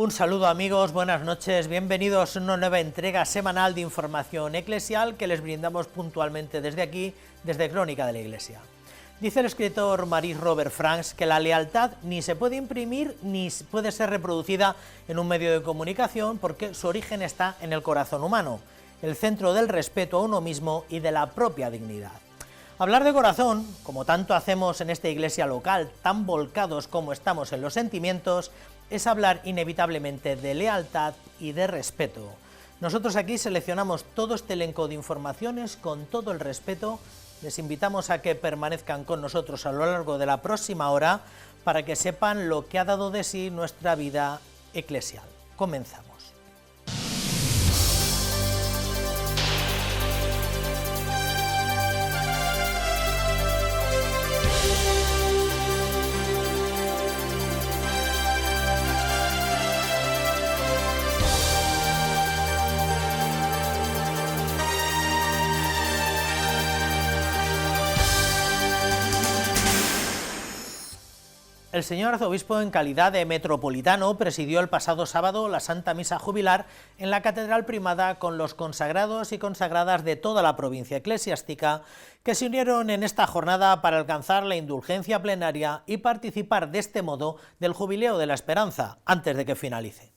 Un saludo amigos, buenas noches, bienvenidos a una nueva entrega semanal de información eclesial que les brindamos puntualmente desde aquí, desde Crónica de la Iglesia. Dice el escritor Maurice Robert Franks que la lealtad ni se puede imprimir ni puede ser reproducida en un medio de comunicación porque su origen está en el corazón humano, el centro del respeto a uno mismo y de la propia dignidad. Hablar de corazón, como tanto hacemos en esta iglesia local, tan volcados como estamos en los sentimientos, es hablar inevitablemente de lealtad y de respeto. Nosotros aquí seleccionamos todo este elenco de informaciones con todo el respeto. Les invitamos a que permanezcan con nosotros a lo largo de la próxima hora para que sepan lo que ha dado de sí nuestra vida eclesial. Comenzamos. El señor arzobispo, en calidad de metropolitano, presidió el pasado sábado la Santa Misa Jubilar en la Catedral Primada con los consagrados y consagradas de toda la provincia eclesiástica que se unieron en esta jornada para alcanzar la indulgencia plenaria y participar de este modo del Jubileo de la Esperanza antes de que finalice.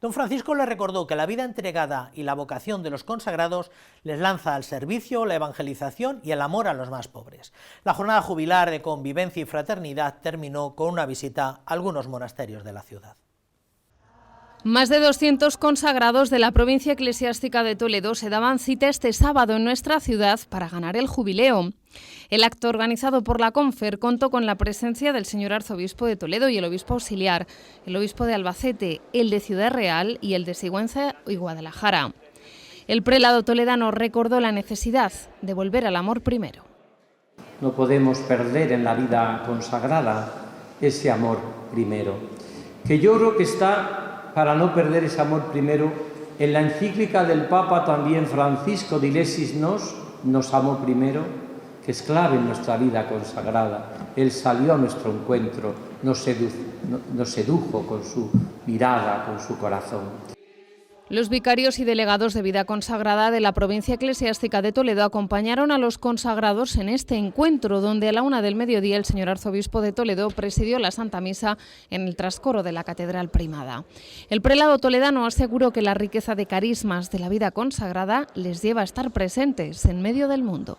Don Francisco les recordó que la vida entregada y la vocación de los consagrados les lanza al servicio, la evangelización y el amor a los más pobres. La jornada jubilar de convivencia y fraternidad terminó con una visita a algunos monasterios de la ciudad. Más de 200 consagrados de la provincia eclesiástica de Toledo se daban cita este sábado en nuestra ciudad para ganar el jubileo. El acto organizado por la Confer contó con la presencia del señor arzobispo de Toledo y el obispo auxiliar, el obispo de Albacete, el de Ciudad Real y el de Sigüenza y Guadalajara. El prelado toledano recordó la necesidad de volver al amor primero. No podemos perder en la vida consagrada ese amor primero, que yo creo que está, para no perder ese amor primero, en la encíclica del Papa también Francisco Dilesis nos amó primero, que es clave en nuestra vida consagrada. Él salió a nuestro encuentro, nos sedujo con su mirada, con su corazón. Los vicarios y delegados de vida consagrada de la provincia eclesiástica de Toledo acompañaron a los consagrados en este encuentro, donde a la 1 del mediodía el señor arzobispo de Toledo presidió la Santa Misa en el trascoro de la Catedral Primada. El prelado toledano aseguró que la riqueza de carismas de la vida consagrada les lleva a estar presentes en medio del mundo.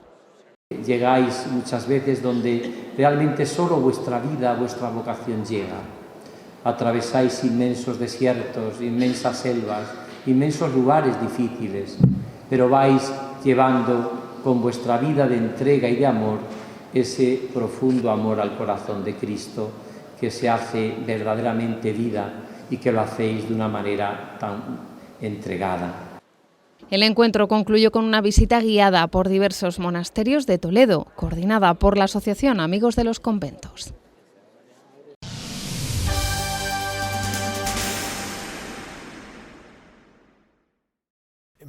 Llegáis muchas veces donde realmente solo vuestra vida, vuestra vocación llega. Atravesáis inmensos desiertos, inmensas selvas, inmensos lugares difíciles, pero vais llevando con vuestra vida de entrega y de amor ese profundo amor al corazón de Cristo que se hace verdaderamente vida y que lo hacéis de una manera tan entregada. El encuentro concluyó con una visita guiada por diversos monasterios de Toledo, coordinada por la Asociación Amigos de los Conventos.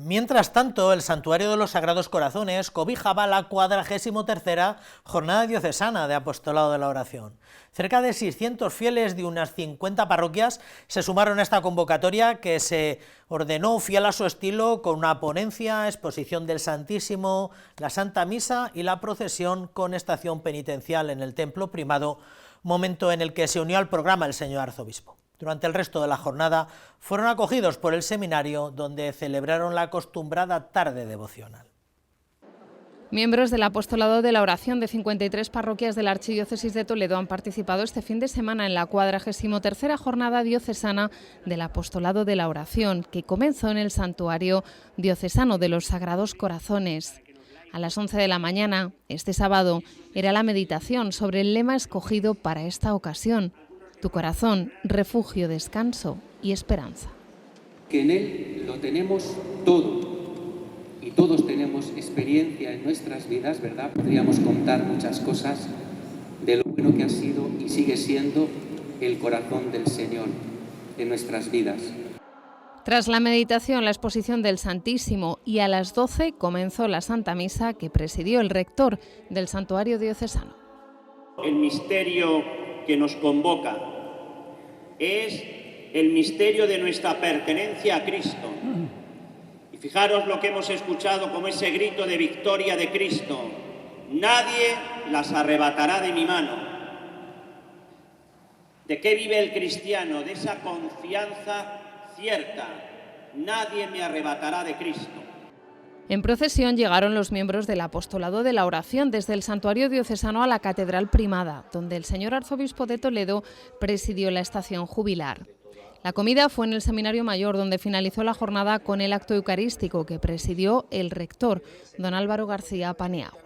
Mientras tanto, el Santuario de los Sagrados Corazones cobijaba la 43ª Jornada Diocesana de Apostolado de la Oración. Cerca de 600 fieles de unas 50 parroquias se sumaron a esta convocatoria que se ordenó fiel a su estilo con una ponencia, exposición del Santísimo, la Santa Misa y la procesión con estación penitencial en el Templo Primado, momento en el que se unió al programa el señor arzobispo. Durante el resto de la jornada fueron acogidos por el seminario, donde celebraron la acostumbrada tarde devocional. Miembros del Apostolado de la Oración de 53 parroquias de la Archidiócesis de Toledo han participado este fin de semana en la 43ª Jornada Diocesana del Apostolado de la Oración, que comenzó en el Santuario Diocesano de los Sagrados Corazones. A las 11 de la mañana, este sábado, era la meditación sobre el lema escogido para esta ocasión: tu corazón, refugio, descanso y esperanza. Que en Él lo tenemos todo y todos tenemos experiencia en nuestras vidas, ¿verdad? Podríamos contar muchas cosas de lo bueno que ha sido y sigue siendo el corazón del Señor en nuestras vidas. Tras la meditación, la exposición del Santísimo y a las 12 comenzó la Santa Misa que presidió el rector del Santuario Diocesano. El misterio que nos convoca es el misterio de nuestra pertenencia a Cristo. Y fijaros lo que hemos escuchado como ese grito de victoria de Cristo: nadie las arrebatará de mi mano. ¿De qué vive el cristiano? De esa confianza cierta: nadie me arrebatará de Cristo. En procesión llegaron los miembros del Apostolado de la Oración desde el Santuario Diocesano a la Catedral Primada, donde el señor arzobispo de Toledo presidió la estación jubilar. La comida fue en el Seminario Mayor, donde finalizó la jornada con el acto eucarístico que presidió el rector, don Álvaro García Paniagua.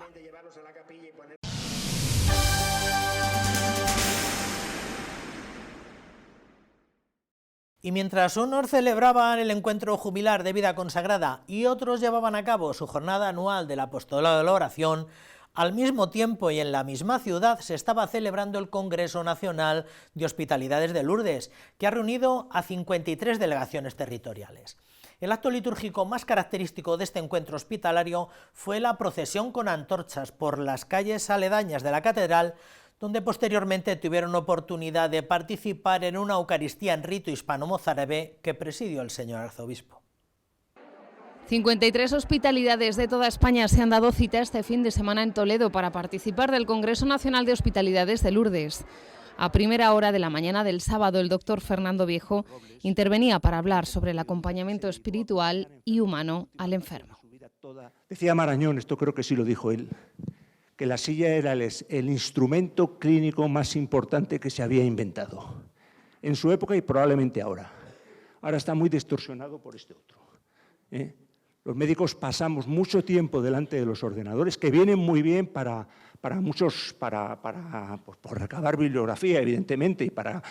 Y mientras unos celebraban el encuentro jubilar de vida consagrada y otros llevaban a cabo su jornada anual del Apostolado de la Oración, al mismo tiempo y en la misma ciudad se estaba celebrando el Congreso Nacional de Hospitalidades de Lourdes, que ha reunido a 53 delegaciones territoriales. El acto litúrgico más característico de este encuentro hospitalario fue la procesión con antorchas por las calles aledañas de la catedral, donde posteriormente tuvieron oportunidad de participar en una Eucaristía en rito hispano-mozárabe que presidió el señor arzobispo. 53 hospitalidades de toda España se han dado cita este fin de semana en Toledo para participar del Congreso Nacional de Hospitalidades de Lourdes. A primera hora de la mañana del sábado, el doctor Fernando Viejo intervenía para hablar sobre el acompañamiento espiritual y humano al enfermo. Decía Marañón, esto creo que sí lo dijo él, que la silla era el instrumento clínico más importante que se había inventado en su época y probablemente ahora. Ahora está muy distorsionado por este otro. Los médicos pasamos mucho tiempo delante de los ordenadores, que vienen muy bien para muchos, por recabar bibliografía, evidentemente, y para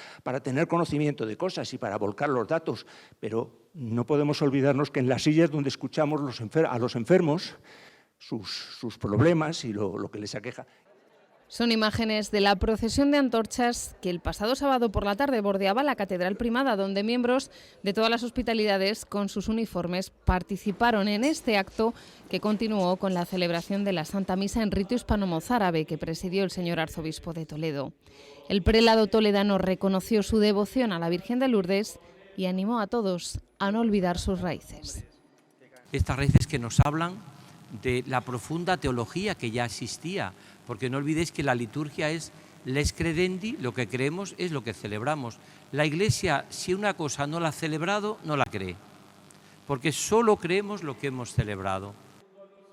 tener conocimiento de cosas y para volcar los datos, pero no podemos olvidarnos que en las sillas donde escuchamos a los enfermos, sus problemas y lo que les aqueja. Son imágenes de la procesión de antorchas que el pasado sábado por la tarde bordeaba la Catedral Primada, donde miembros de todas las hospitalidades con sus uniformes participaron en este acto que continuó con la celebración de la Santa Misa en rito hispano-mozárabe que presidió el señor arzobispo de Toledo. El prelado toledano reconoció su devoción a la Virgen de Lourdes y animó a todos a no olvidar sus raíces. Estas raíces que nos hablan de la profunda teología que ya existía, porque no olvidéis que la liturgia es les credendi, lo que creemos es lo que celebramos. La Iglesia, si una cosa no la ha celebrado, no la cree, porque solo creemos lo que hemos celebrado.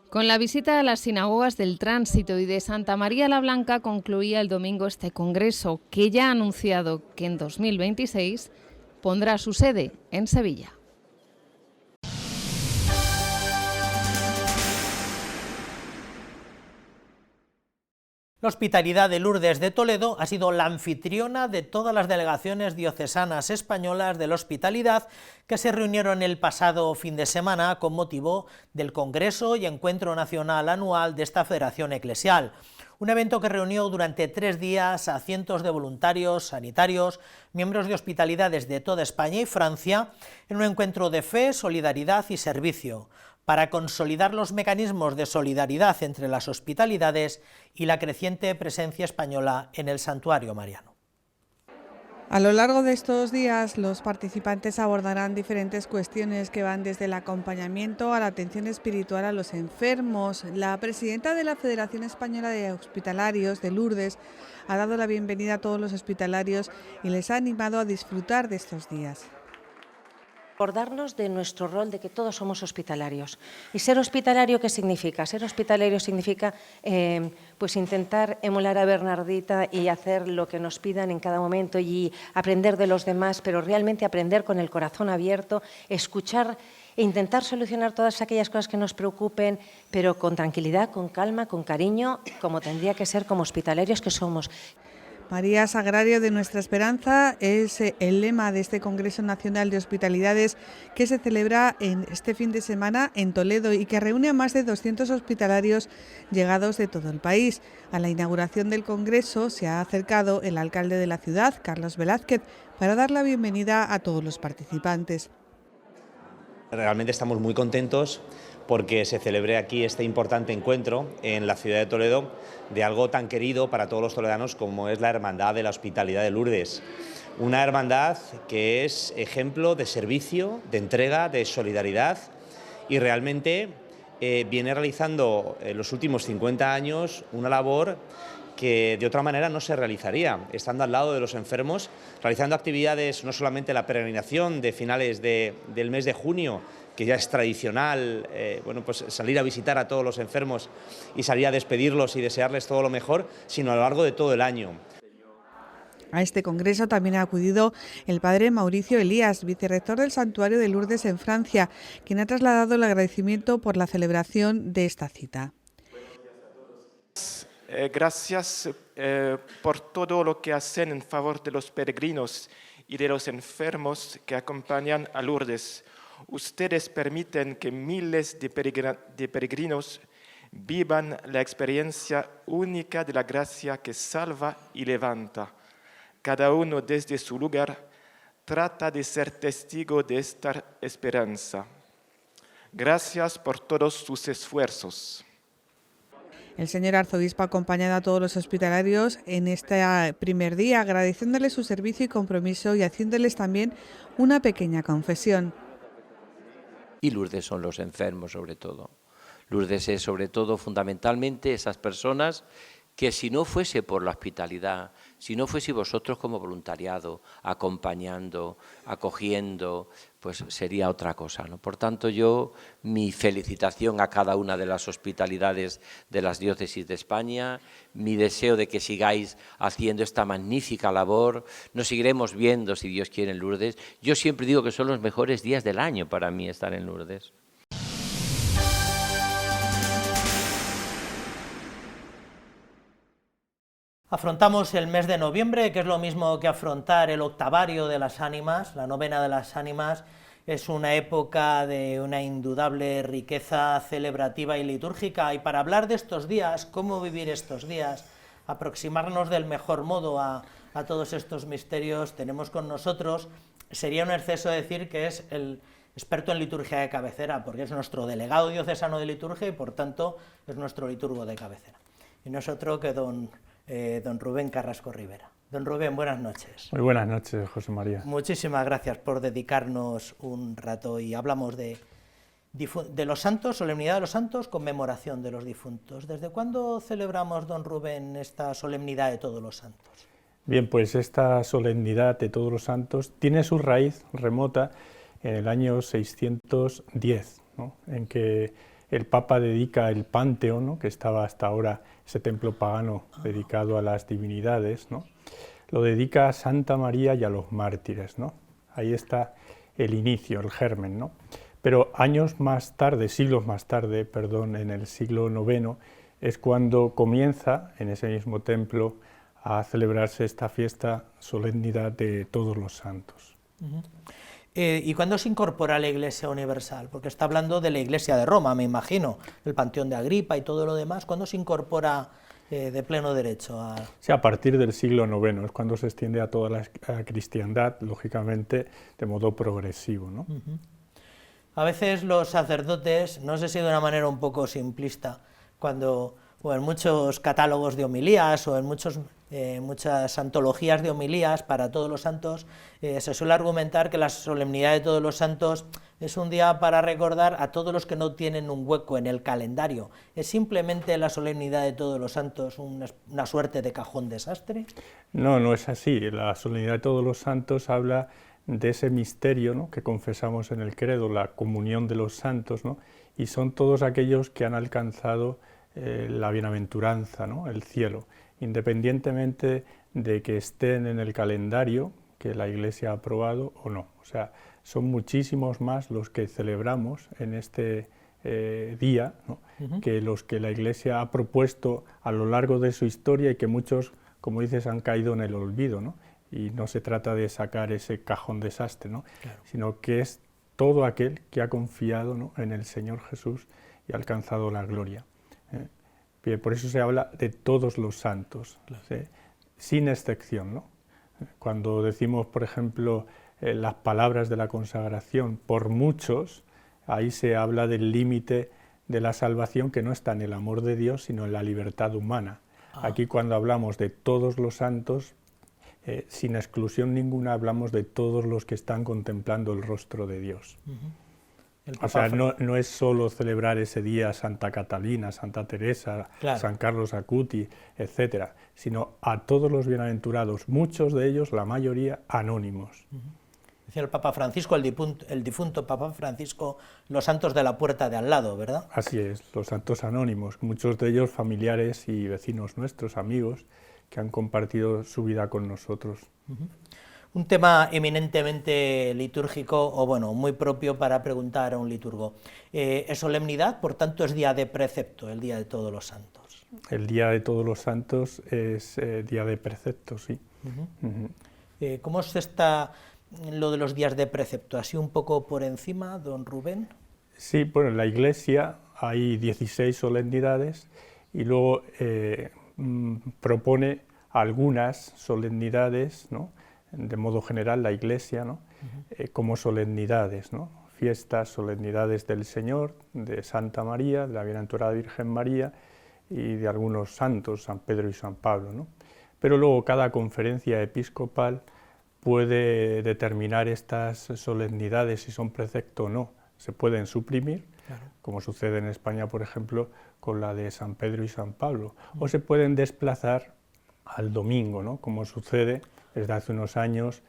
Con la visita a las sinagogas del Tránsito y de Santa María la Blanca concluía el domingo este congreso, que ya ha anunciado que en 2026 pondrá su sede en Sevilla. La Hospitalidad de Lourdes de Toledo ha sido la anfitriona de todas las delegaciones diocesanas españolas de la Hospitalidad que se reunieron el pasado fin de semana con motivo del Congreso y Encuentro Nacional Anual de esta Federación Eclesial. Un evento que reunió durante 3 días a cientos de voluntarios, sanitarios, miembros de hospitalidades de toda España y Francia en un encuentro de fe, solidaridad y servicio, para consolidar los mecanismos de solidaridad entre las hospitalidades y la creciente presencia española en el santuario mariano. A lo largo de estos días, los participantes abordarán diferentes cuestiones que van desde el acompañamiento a la atención espiritual a los enfermos. La presidenta de la Federación Española de Hospitalarios de Lourdes ha dado la bienvenida a todos los hospitalarios y les ha animado a disfrutar de estos días. Acordarnos de nuestro rol, de que todos somos hospitalarios. ¿Y ser hospitalario qué significa? Ser hospitalario significa pues intentar emular a Bernardita y hacer lo que nos pidan en cada momento y aprender de los demás, pero realmente aprender con el corazón abierto, escuchar e intentar solucionar todas aquellas cosas que nos preocupen, pero con tranquilidad, con calma, con cariño, como tendría que ser como hospitalarios que somos. María Sagrario de Nuestra Esperanza es el lema de este Congreso Nacional de Hospitalidades que se celebra este fin de semana en Toledo y que reúne a más de 200 hospitalarios llegados de todo el país. A la inauguración del Congreso se ha acercado el alcalde de la ciudad, Carlos Velázquez, para dar la bienvenida a todos los participantes. Realmente estamos muy contentos porque se celebre aquí este importante encuentro en la ciudad de Toledo de algo tan querido para todos los toledanos como es la Hermandad de la Hospitalidad de Lourdes. Una hermandad que es ejemplo de servicio, de entrega, de solidaridad y realmente viene realizando en los últimos 50 años una labor que de otra manera no se realizaría, estando al lado de los enfermos, realizando actividades, no solamente la peregrinación de finales del mes de junio, que ya es tradicional, bueno, pues salir a visitar a todos los enfermos y salir a despedirlos y desearles todo lo mejor, sino a lo largo de todo el año. A este congreso también ha acudido el padre Mauricio Elías, vicerrector del Santuario de Lourdes en Francia, quien ha trasladado el agradecimiento por la celebración de esta cita. Gracias por todo lo que hacen en favor de los peregrinos y de los enfermos que acompañan a Lourdes. Ustedes permiten que miles de peregrinos vivan la experiencia única de la gracia que salva y levanta. Cada uno desde su lugar trata de ser testigo de esta esperanza. Gracias por todos sus esfuerzos. El señor arzobispo ha acompañado a todos los hospitalarios en este primer día, agradeciéndoles su servicio y compromiso y haciéndoles también una pequeña confesión. Y Lourdes son los enfermos sobre todo. Lourdes es sobre todo fundamentalmente esas personas que si no fuese por la hospitalidad, si no fuese vosotros como voluntariado, acompañando, acogiendo, pues sería otra cosa, ¿no? Por tanto, yo, mi felicitación a cada una de las hospitalidades de las diócesis de España, mi deseo de que sigáis haciendo esta magnífica labor, nos seguiremos viendo, si Dios quiere, en Lourdes. Yo siempre digo que son los mejores días del año para mí estar en Lourdes. Afrontamos el mes de noviembre, que es lo mismo que afrontar el octavario de las ánimas, la novena de las ánimas. Es una época de una indudable riqueza celebrativa y litúrgica, y para hablar de estos días, cómo vivir estos días, aproximarnos del mejor modo a todos estos misterios, tenemos con nosotros, sería un exceso decir que es el experto en liturgia de cabecera, porque es nuestro delegado diocesano de liturgia y por tanto es nuestro liturgo de cabecera. Y no es otro que don Rubén Carrasco Rivera. Don Rubén, buenas noches. Muy buenas noches, José María. Muchísimas gracias por dedicarnos un rato y hablamos de los santos, solemnidad de los santos, conmemoración de los difuntos. ¿Desde cuándo celebramos, don Rubén, esta solemnidad de todos los santos? Bien, pues esta solemnidad de todos los santos tiene su raíz remota en el año 610, ¿no? En que el Papa dedica el Panteón, ¿no? Que estaba hasta ahora ese templo pagano dedicado a las divinidades, ¿no? Lo dedica a Santa María y a los mártires, ¿no? Ahí está el inicio, el germen, ¿no? Pero años más tarde, siglos más tarde, perdón, en el siglo IX, es cuando comienza en ese mismo templo a celebrarse esta fiesta, solemnidad de todos los santos. ¿Y cuándo se incorpora a la Iglesia Universal? Porque está hablando de la Iglesia de Roma, me imagino, el Panteón de Agripa y todo lo demás. ¿Cuándo se incorpora de pleno derecho? Sí, a partir del siglo IX, es cuando se extiende a toda la cristiandad, lógicamente, de modo progresivo, ¿no? A veces los sacerdotes, no sé si de una manera un poco simplista, cuando o en muchos catálogos de homilías o en muchas antologías de homilías para todos los santos, se suele argumentar que la solemnidad de todos los santos es un día para recordar a todos los que no tienen un hueco en el calendario. ¿Es simplemente la solemnidad de todos los santos una suerte de cajón desastre? No, no es así. La solemnidad de todos los santos habla de ese misterio, ¿no?, que confesamos en el credo, la comunión de los santos, ¿no?, y son todos aquellos que han alcanzado la bienaventuranza, ¿no?, el cielo, independientemente de que estén en el calendario que la Iglesia ha aprobado o no. O sea, son muchísimos más los que celebramos en este día, ¿no?, que los que la Iglesia ha propuesto a lo largo de su historia y que muchos, como dices, han caído en el olvido, ¿no? Y no se trata de sacar ese cajón desastre, ¿no?, claro, sino que es todo aquel que ha confiado, ¿no?, en el Señor Jesús y ha alcanzado la gloria. Bien, por eso se habla de todos los santos, claro, ¿sí?, sin excepción, ¿no? Cuando decimos, por ejemplo, las palabras de la consagración, por muchos, ahí se habla del límite de la salvación que no está en el amor de Dios, sino en la libertad humana. Aquí, cuando hablamos de todos los santos, sin exclusión ninguna hablamos de todos los que están contemplando el rostro de Dios. O sea, no es solo celebrar ese día a Santa Catalina, Santa Teresa, claro, San Carlos Acuti, etcétera, sino a todos los bienaventurados, muchos de ellos, la mayoría, anónimos. Decía el Papa Francisco, el difunto Papa Francisco, los santos de la puerta de al lado, ¿verdad? Así es, los santos anónimos, muchos de ellos familiares y vecinos nuestros, amigos, que han compartido su vida con nosotros. Un tema eminentemente litúrgico, o bueno, muy propio para preguntar a un liturgo. Es solemnidad, por tanto es día de precepto, el Día de Todos los Santos. El Día de Todos los Santos es día de precepto, sí. ¿Cómo se está lo de los días de precepto? ¿Así un poco por encima, don Rubén? Sí, bueno, en la Iglesia hay 16 solemnidades y luego propone algunas solemnidades, ¿no?, de modo general la Iglesia, ¿no?, como solemnidades, ¿no?, fiestas, solemnidades del Señor, de Santa María, de la Bienaventurada Virgen María y de algunos santos, San Pedro y San Pablo, ¿no? Pero luego cada conferencia episcopal puede determinar estas solemnidades si son precepto o no. Se pueden suprimir, claro, como sucede en España, por ejemplo, con la de San Pedro y San Pablo, o se pueden desplazar al domingo, ¿no?, como sucede desde hace unos años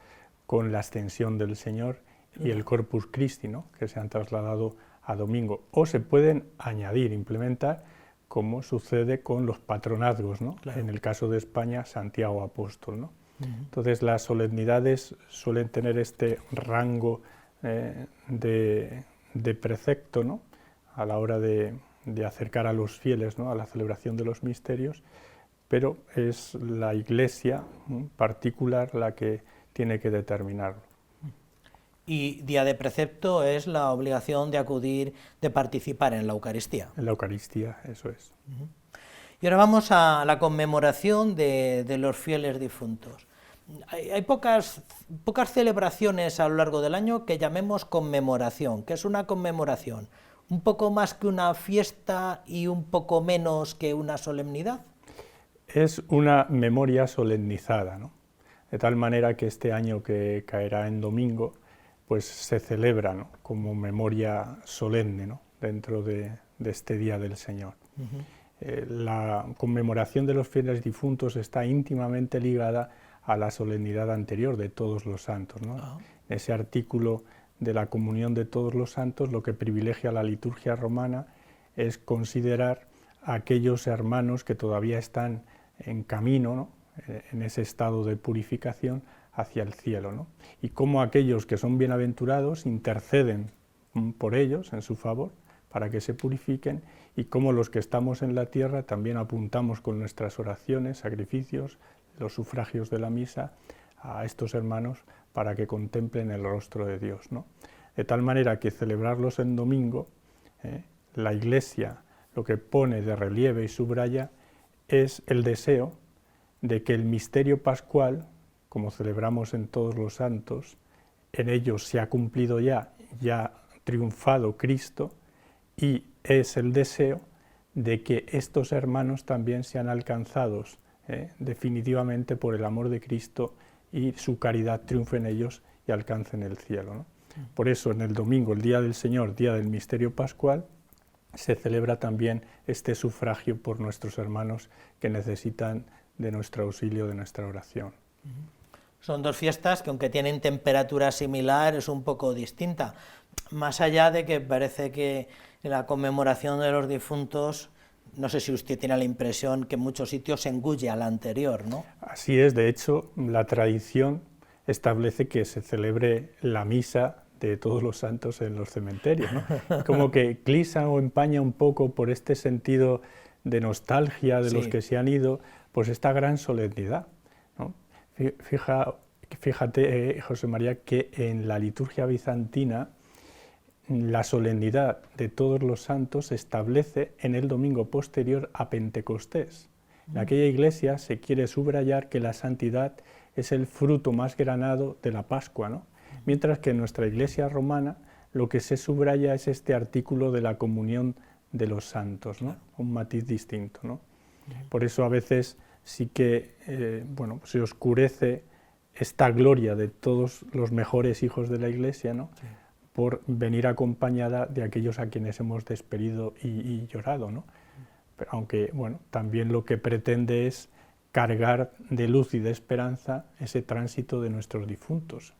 con la Ascensión del Señor y el Corpus Christi, ¿no?, que se han trasladado a domingo, o se pueden añadir, implementar, como sucede con los patronazgos, ¿no?, claro, en el caso de España, Santiago Apóstol, ¿no? Entonces las solemnidades suelen tener este rango de precepto, ¿no?, a la hora de acercar a los fieles, ¿no?, a la celebración de los misterios, pero es la Iglesia particular la que tiene que determinarlo. Y día de precepto es la obligación de acudir, de participar en la Eucaristía. En la Eucaristía, eso es. Y ahora vamos a la conmemoración de los fieles difuntos. Hay pocas celebraciones a lo largo del año que llamemos conmemoración. ¿Qué es una conmemoración? ¿Un poco más que una fiesta y un poco menos que una solemnidad? Es una memoria solemnizada, ¿no?, de tal manera que este año que caerá en domingo, pues se celebra, ¿no?, como memoria solemne, ¿no?, dentro de este Día del Señor. La conmemoración de los fieles difuntos está íntimamente ligada a la solemnidad anterior de todos los santos, ¿no? Ese artículo de la comunión de todos los santos, lo que privilegia la liturgia romana es considerar a aquellos hermanos que todavía están en camino, ¿no?, en ese estado de purificación hacia el cielo, ¿no?, y cómo aquellos que son bienaventurados interceden por ellos en su favor para que se purifiquen, y cómo los que estamos en la tierra también apuntamos con nuestras oraciones, sacrificios, los sufragios de la misa a estos hermanos para que contemplen el rostro de Dios, ¿no? De tal manera que celebrarlos en domingo, la Iglesia lo que pone de relieve y subraya es el deseo de que el misterio pascual, como celebramos en todos los santos, en ellos se ha cumplido ya ha triunfado Cristo, y es el deseo de que estos hermanos también sean alcanzados definitivamente por el amor de Cristo y su caridad triunfe en ellos y alcancen el cielo, ¿no? Por eso en el domingo, el Día del Señor, Día del Misterio Pascual, se celebra también este sufragio por nuestros hermanos que necesitan de nuestro auxilio, de nuestra oración. Son dos fiestas que, aunque tienen temperatura similar, es un poco distinta, más allá de que parece que la conmemoración de los difuntos, no sé si usted tiene la impresión que en muchos sitios se engulle a la anterior, ¿no? Así es, de hecho, la tradición establece que se celebre la misa de todos los santos en los cementerios, ¿no? Como que clisa o empaña un poco por este sentido de nostalgia de los que se han ido, pues esta gran solemnidad, ¿no? Fíjate, José María, que en la liturgia bizantina la solemnidad de todos los santos se establece en el domingo posterior a Pentecostés. En aquella iglesia se quiere subrayar que la santidad es el fruto más granado de la Pascua, ¿no? Mientras que en nuestra iglesia romana lo que se subraya es este artículo de la comunión de los santos, ¿no? Un matiz distinto, ¿no? Por eso a veces sí que se oscurece esta gloria de todos los mejores hijos de la Iglesia, ¿no? Sí. Por venir acompañada de aquellos a quienes hemos despedido y llorado, ¿no? Pero aunque, bueno, también lo que pretende es cargar de luz y de esperanza ese tránsito de nuestros difuntos,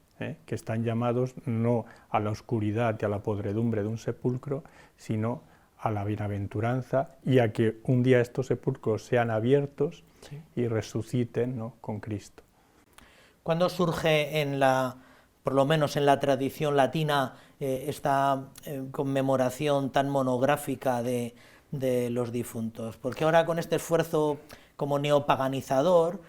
que están llamados no a la oscuridad y a la podredumbre de un sepulcro, sino a la bienaventuranza y a que un día estos sepulcros sean abiertos, sí, y resuciten, ¿no?, con Cristo. ¿Cuándo surge por lo menos en la tradición latina, esta conmemoración tan monográfica de los difuntos? Porque ahora con este esfuerzo como neopaganizador,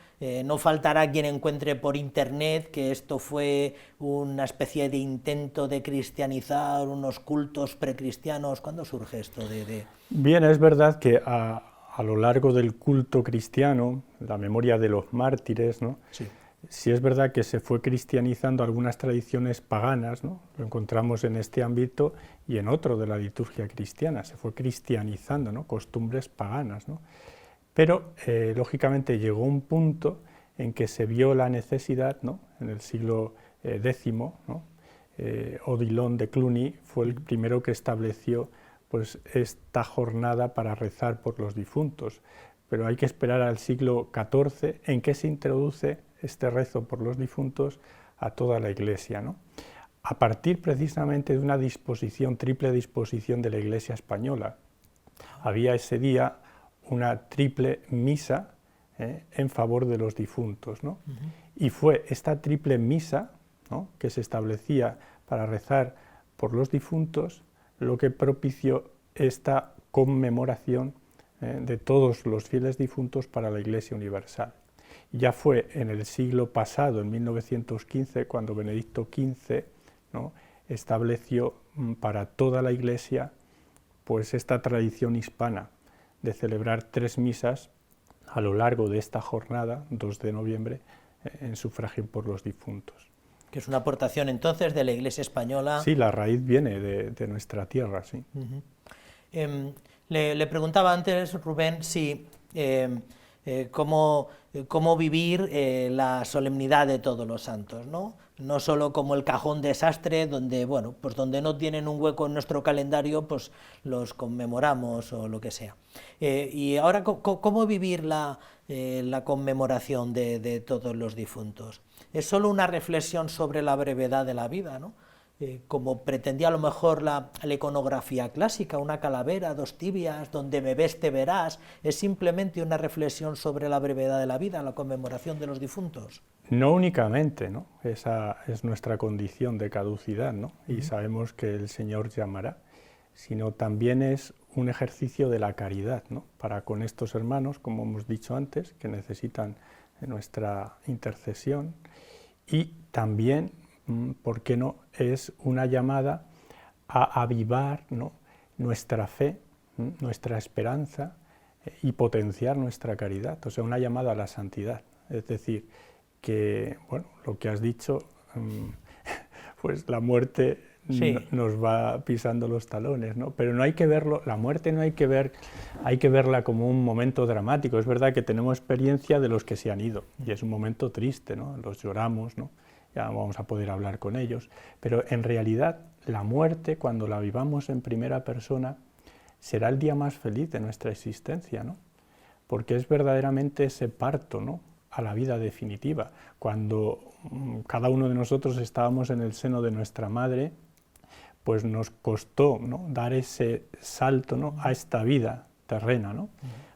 no faltará quien encuentre por internet que esto fue una especie de intento de cristianizar unos cultos precristianos. ¿Cuándo surge esto? Bien, es verdad que a lo largo del culto cristiano, la memoria de los mártires, ¿no?, sí, sí es verdad que se fue cristianizando algunas tradiciones paganas, ¿no? Lo encontramos en este ámbito y en otro de la liturgia cristiana, se fue cristianizando, ¿no?, costumbres paganas, ¿no? Pero, lógicamente, llegó un punto en que se vio la necesidad, ¿no?, en el siglo X, ¿no? Odilon de Cluny fue el primero que estableció, pues, esta jornada para rezar por los difuntos, pero hay que esperar al siglo XIV en que se introduce este rezo por los difuntos a toda la Iglesia, ¿no? A partir precisamente de una disposición, triple disposición de la Iglesia española. Había ese día una triple misa en favor de los difuntos, ¿no? Y fue esta triple misa, ¿no?, que se establecía para rezar por los difuntos lo que propició esta conmemoración de todos los fieles difuntos para la Iglesia universal. Ya fue en el siglo pasado, en 1915, cuando Benedicto XV, ¿no?, estableció para toda la Iglesia, pues, esta tradición hispana de celebrar 3 misas a lo largo de esta jornada, 2 de noviembre, en sufragio por los difuntos. Que es una aportación entonces de la Iglesia española. Sí, la raíz viene de nuestra tierra, sí. Le preguntaba antes, Rubén, si cómo vivir la solemnidad de Todos los Santos, ¿no? No solo como el cajón desastre, donde, bueno, pues donde no tienen un hueco en nuestro calendario, pues los conmemoramos o lo que sea. Y ahora, ¿cómo vivir la conmemoración de todos los difuntos? Es solo una reflexión sobre la brevedad de la vida, ¿no? Como pretendía a lo mejor la iconografía clásica, una calavera, 2 tibias, donde me ves te verás, es simplemente una reflexión sobre la brevedad de la vida, la conmemoración de los difuntos. No únicamente, ¿no? Esa es nuestra condición de caducidad, ¿no? Y sabemos que el Señor llamará, sino también es un ejercicio de la caridad, ¿no?, para con estos hermanos, como hemos dicho antes, que necesitan nuestra intercesión, y también, ¿por qué no?, es una llamada a avivar, ¿no?, nuestra fe, nuestra esperanza y potenciar nuestra caridad, o sea, una llamada a la santidad. Es decir, que, bueno, lo que has dicho, pues la muerte sí, nos va pisando los talones, ¿no? Pero no hay que verlo, la muerte no hay que verla como un momento dramático. Es verdad que tenemos experiencia de los que se han ido, y es un momento triste, ¿no? Los lloramos, ¿no? Ya vamos a poder hablar con ellos, pero en realidad la muerte, cuando la vivamos en primera persona, será el día más feliz de nuestra existencia, ¿no? Porque es verdaderamente ese parto, ¿no?, a la vida definitiva. Cuando cada uno de nosotros estábamos en el seno de nuestra madre, pues nos costó, ¿no?, dar ese salto, ¿no?, a esta vida terrena, ¿no?,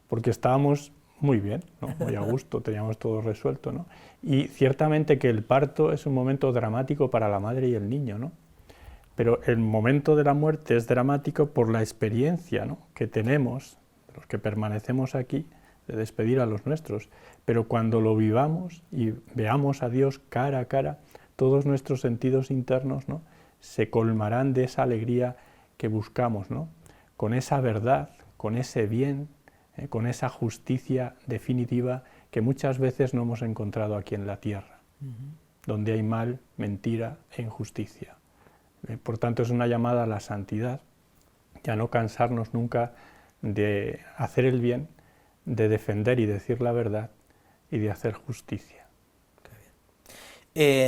porque estábamos muy bien, ¿no?, muy a gusto, teníamos todo resuelto, ¿no? Y ciertamente que el parto es un momento dramático para la madre y el niño, ¿no? Pero el momento de la muerte es dramático por la experiencia, ¿no?, que tenemos, los que permanecemos aquí, de despedir a los nuestros. Pero cuando lo vivamos y veamos a Dios cara a cara, todos nuestros sentidos internos, ¿no?, se colmarán de esa alegría que buscamos, ¿no?, con esa verdad, con ese bien, con esa justicia definitiva que muchas veces no hemos encontrado aquí en la tierra, donde hay mal, mentira e injusticia. Por tanto, es una llamada a la santidad y a no cansarnos nunca de hacer el bien, de defender y decir la verdad y de hacer justicia.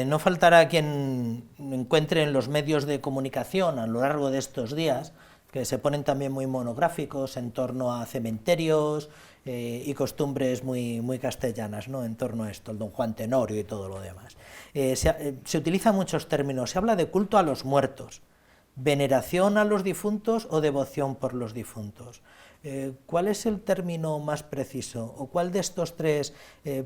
No faltará quien encuentre en los medios de comunicación a lo largo de estos días, que se ponen también muy monográficos en torno a cementerios y costumbres muy castellanas, ¿no?, en torno a esto, el don Juan Tenorio y todo lo demás. Se utilizan muchos términos, se habla de culto a los muertos, veneración a los difuntos o devoción por los difuntos. ¿Cuál es el término más preciso o cuál de estos tres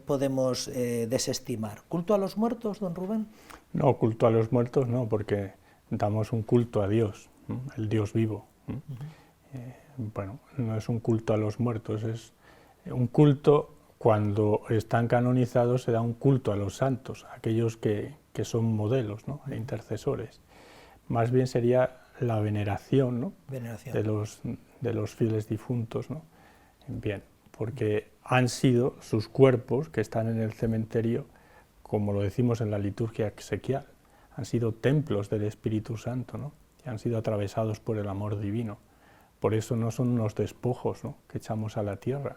podemos desestimar? ¿Culto a los muertos, don Rubén? No, culto a los muertos no, porque damos un culto a Dios, el Dios vivo. Bueno, no es un culto a los muertos, es un culto. Cuando están canonizados se da un culto a los santos, aquellos que son modelos, ¿no?, e intercesores. Más bien sería la veneración, ¿no?, de los fieles difuntos, ¿no? Bien, porque han sido sus cuerpos que están en el cementerio, como lo decimos en la liturgia exequial, han sido templos del Espíritu Santo, ¿no?, y han sido atravesados por el amor divino. Por eso no son unos despojos, ¿no?, que echamos a la tierra,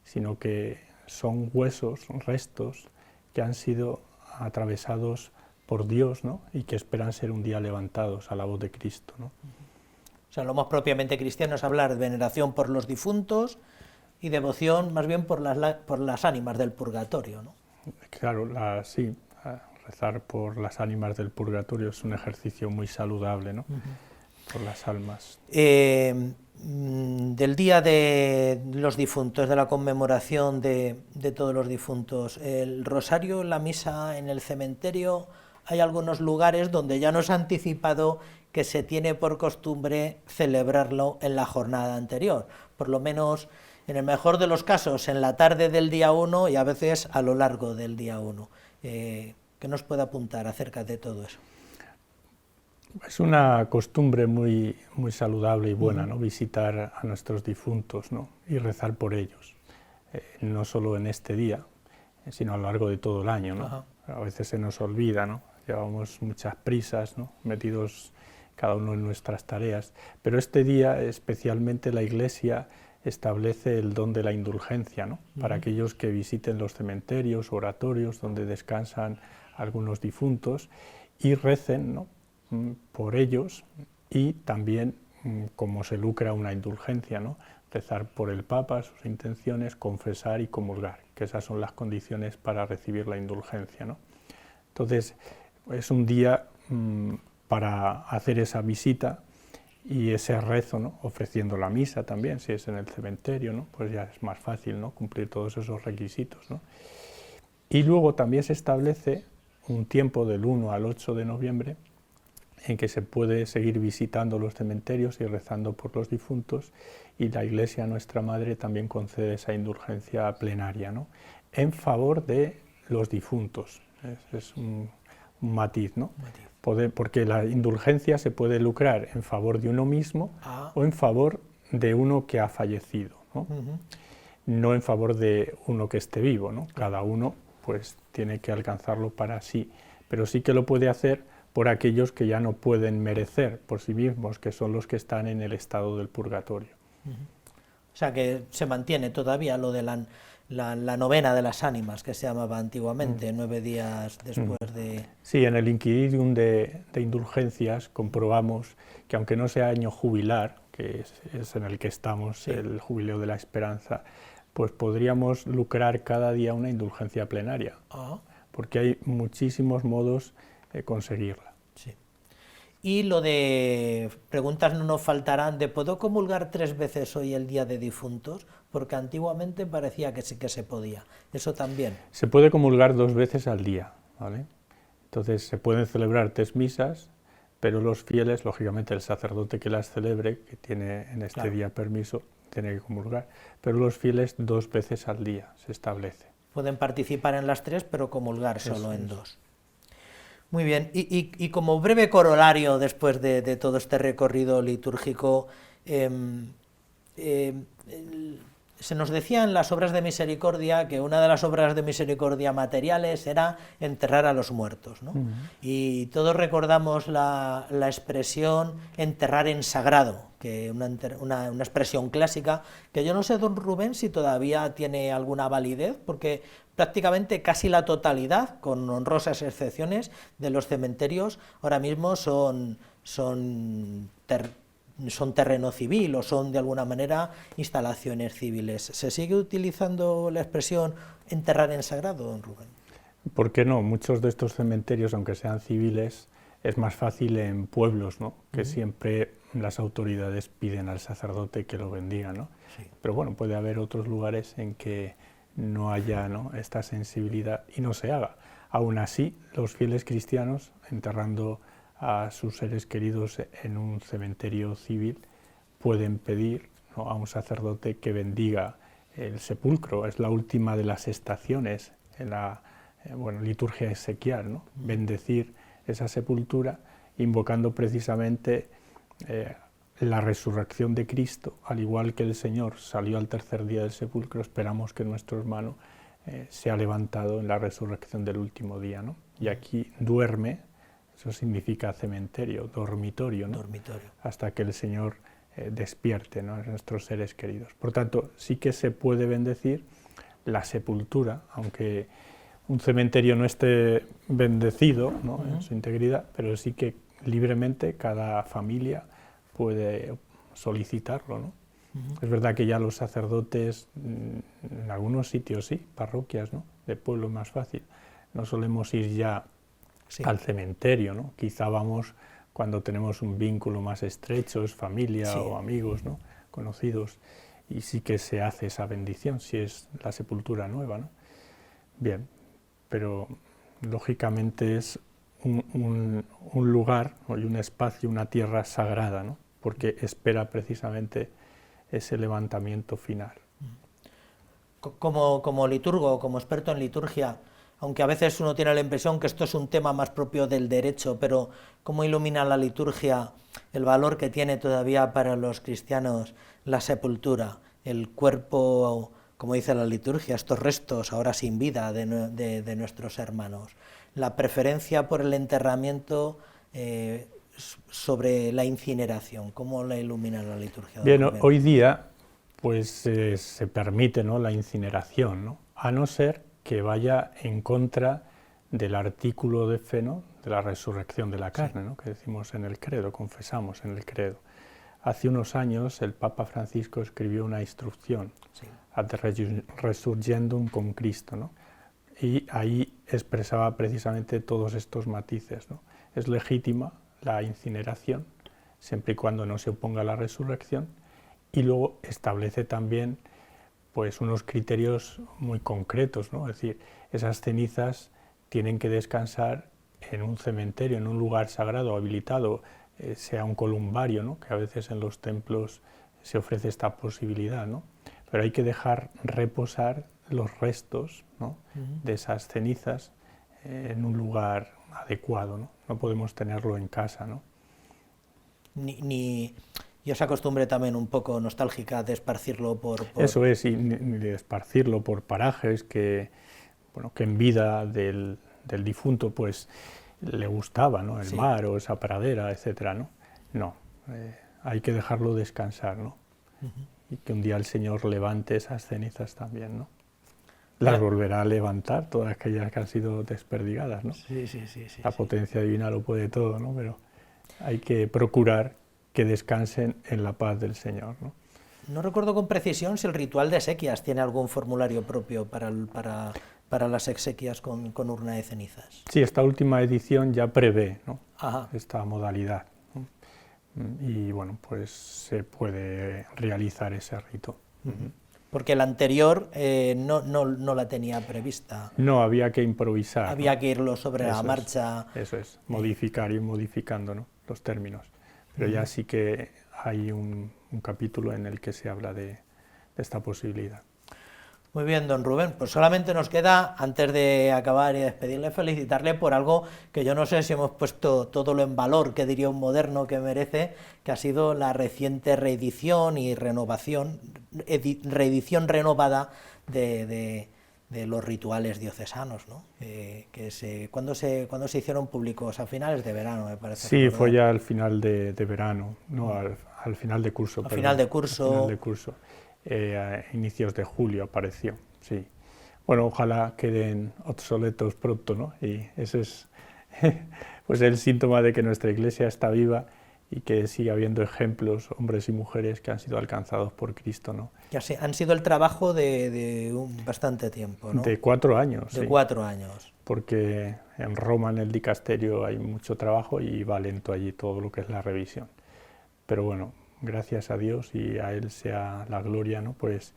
sino que son huesos, restos que han sido atravesados por Dios, ¿no?, y que esperan ser un día levantados a la voz de Cristo, ¿no? O sea, lo más propiamente cristiano es hablar de veneración por los difuntos y devoción más bien por las ánimas del purgatorio, ¿no? Claro, sí, rezar por las ánimas del purgatorio es un ejercicio muy saludable, ¿no?, por las almas. Del Día de los Difuntos, de la conmemoración de todos los difuntos, el rosario, la misa en el cementerio, hay algunos lugares donde ya nos ha anticipado que se tiene por costumbre celebrarlo en la jornada anterior, por lo menos en el mejor de los casos en la tarde del día 1 y a veces a lo largo del día 1. ¿Qué nos puede apuntar acerca de todo eso? Es una costumbre muy saludable y buena, ¿no?, visitar a nuestros difuntos, ¿no?, y rezar por ellos, no solo en este día, sino a lo largo de todo el año, ¿no? A veces se nos olvida, ¿no?, llevamos muchas prisas, ¿no?, metidos cada uno en nuestras tareas, pero este día especialmente la Iglesia establece el don de la indulgencia, ¿no?, para aquellos que visiten los cementerios, oratorios donde descansan algunos difuntos y recen, ¿no?, por ellos, y también como se lucra una indulgencia, ¿no?, rezar por el Papa, sus intenciones, confesar y comulgar, que esas son las condiciones para recibir la indulgencia, ¿no? Entonces es un día para hacer esa visita y ese rezo, ¿no?, ofreciendo la misa también, si es en el cementerio, ¿no?, pues ya es más fácil, ¿no?, cumplir todos esos requisitos, ¿no? Y luego también se establece un tiempo del 1 al 8 de noviembre en que se puede seguir visitando los cementerios y rezando por los difuntos, y la Iglesia, nuestra Madre, también concede esa indulgencia plenaria, ¿no?, en favor de los difuntos. Es un matiz, ¿no? Porque la indulgencia se puede lucrar en favor de uno mismo o en favor de uno que ha fallecido, ¿no? No en favor de uno que esté vivo, ¿no? Cada uno pues tiene que alcanzarlo para sí, pero sí que lo puede hacer por aquellos que ya no pueden merecer por sí mismos, que son los que están en el estado del purgatorio. O sea que se mantiene todavía lo de la novena de las ánimas, que se llamaba antiguamente, 9 días después de... Sí, en el Inquiridium de indulgencias comprobamos que aunque no sea año jubilar, que es en el que estamos, sí, el jubileo de la esperanza, pues podríamos lucrar cada día una indulgencia plenaria, porque hay muchísimos modos de conseguirla. Sí. Y lo de preguntas no nos faltarán, de ¿puedo comulgar 3 veces hoy el día de difuntos? Porque antiguamente parecía que sí que se podía. ¿Eso también? Se puede comulgar 2 veces al día, ¿vale? Entonces se pueden celebrar 3 misas, pero los fieles, lógicamente el sacerdote que las celebre, que tiene en este día permiso, tiene que comulgar, pero los fieles 2 veces al día se establece. Pueden participar en las 3, pero comulgar solo en 2. Muy bien, y como breve corolario después de todo este recorrido litúrgico, se nos decía en las obras de misericordia que una de las obras de misericordia materiales era enterrar a los muertos, ¿no? Y todos recordamos la expresión enterrar en sagrado, que una expresión clásica, que yo no sé, don Rubén, si todavía tiene alguna validez, porque prácticamente casi la totalidad, con honrosas excepciones, de los cementerios ahora mismo son terreno civil o son de alguna manera instalaciones civiles. ¿Se sigue utilizando la expresión enterrar en sagrado, don Rubén? ¿Por qué no? Muchos de estos cementerios, aunque sean civiles, es más fácil en pueblos, ¿no? Que siempre las autoridades piden al sacerdote que lo bendiga, ¿no? Sí. Pero bueno, puede haber otros lugares en que no haya, ¿no?, esta sensibilidad y no se haga. Aún así, los fieles cristianos, enterrando a sus seres queridos en un cementerio civil, pueden pedir, ¿no?, a un sacerdote que bendiga el sepulcro. Es la última de las estaciones en la liturgia exequial, ¿no? Bendecir esa sepultura, invocando precisamente la resurrección de Cristo. Al igual que el Señor salió al tercer día del sepulcro, esperamos que nuestro hermano sea levantado en la resurrección del último día, ¿no? Y aquí duerme. Eso significa cementerio, dormitorio, ¿no? Dormitorio. Hasta que el Señor despierte, ¿no?, a nuestros seres queridos. Por tanto, sí que se puede bendecir la sepultura, aunque un cementerio no esté bendecido, ¿no?, en su integridad, pero sí que libremente cada familia puede solicitarlo, ¿no? Es verdad que ya los sacerdotes, en algunos sitios sí, parroquias, ¿no?, de pueblo es más fácil. No solemos ir ya al cementerio, ¿no? Quizá vamos cuando tenemos un vínculo más estrecho, es familia o amigos, ¿no?, conocidos, y sí que se hace esa bendición si es la sepultura nueva, ¿no? Bien, pero lógicamente es un lugar, ¿no?, y un espacio, una tierra sagrada, ¿no?, porque espera precisamente ese levantamiento final. Como liturgo, como experto en liturgia, aunque a veces uno tiene la impresión que esto es un tema más propio del derecho, pero ¿cómo ilumina la liturgia el valor que tiene todavía para los cristianos la sepultura, el cuerpo, como dice la liturgia, estos restos ahora sin vida de nuestros hermanos? La preferencia por el enterramiento sobre la incineración, ¿cómo la ilumina la liturgia? Bien, hoy día pues se permite, ¿no?, la incineración, ¿no?, a no ser que vaya en contra del artículo de fe, ¿no?, de la resurrección de la carne, ¿no?, que decimos en el credo, confesamos en el credo. Hace unos años el Papa Francisco escribió una instrucción, Ad Resurgendum con Cristo, ¿no?, y ahí expresaba precisamente todos estos matices, ¿no? Es legítima la incineración, siempre y cuando no se oponga a la resurrección, y luego establece también pues unos criterios muy concretos, ¿no? Es decir, esas cenizas tienen que descansar en un cementerio, en un lugar sagrado, habilitado, sea un columbario, ¿no?, que a veces en los templos se ofrece esta posibilidad, ¿no? Pero hay que dejar reposar los restos, ¿no?, de esas cenizas en un lugar adecuado, ¿no? No podemos tenerlo en casa, ¿no? Y esa costumbre también un poco nostálgica de esparcirlo por... Eso es, y de esparcirlo por parajes que en vida del difunto pues le gustaba, ¿no?, el mar o esa pradera, etcétera, ¿no? No, hay que dejarlo descansar, ¿no? Y que un día el Señor levante esas cenizas también, ¿no? Las volverá a levantar, todas aquellas que han sido desperdigadas, ¿no? Sí. La potencia divina lo puede todo, ¿no? Pero hay que procurar que descansen en la paz del Señor, ¿no? No recuerdo con precisión si el ritual de exequias tiene algún formulario propio para las exequias con urna de cenizas. Sí, esta última edición ya prevé, ¿no?, esta modalidad, ¿no? Y bueno, pues se puede realizar ese rito. Porque la anterior no la tenía prevista. No, había que improvisar. Había que irlo sobre la marcha. Eso es, modificar, ir modificando, ¿no?, los términos. Pero ya sí que hay un capítulo en el que se habla de esta posibilidad. Muy bien, don Rubén, pues solamente nos queda, antes de acabar y despedirle, felicitarle por algo que yo no sé si hemos puesto todo lo en valor, que diría un moderno que merece, que ha sido la reciente reedición y renovación, reedición renovada de los rituales diocesanos, ¿no? ¿Cuándo se hicieron públicos? A finales de verano, me parece. Sí, fue ya al final de verano, no, al final de curso. Al final de curso. A inicios de julio apareció, sí. Bueno, ojalá queden obsoletos pronto, ¿no? Y ese es pues el síntoma de que nuestra Iglesia está viva y que sigue habiendo ejemplos, hombres y mujeres, que han sido alcanzados por Cristo, ¿no? Ya sé, han sido el trabajo de bastante tiempo, ¿no? De 4 años. De sí. 4 años. Porque en Roma, en el dicasterio, hay mucho trabajo y va lento allí todo lo que es la revisión. Pero bueno, gracias a Dios y a Él sea la gloria, ¿no? Pues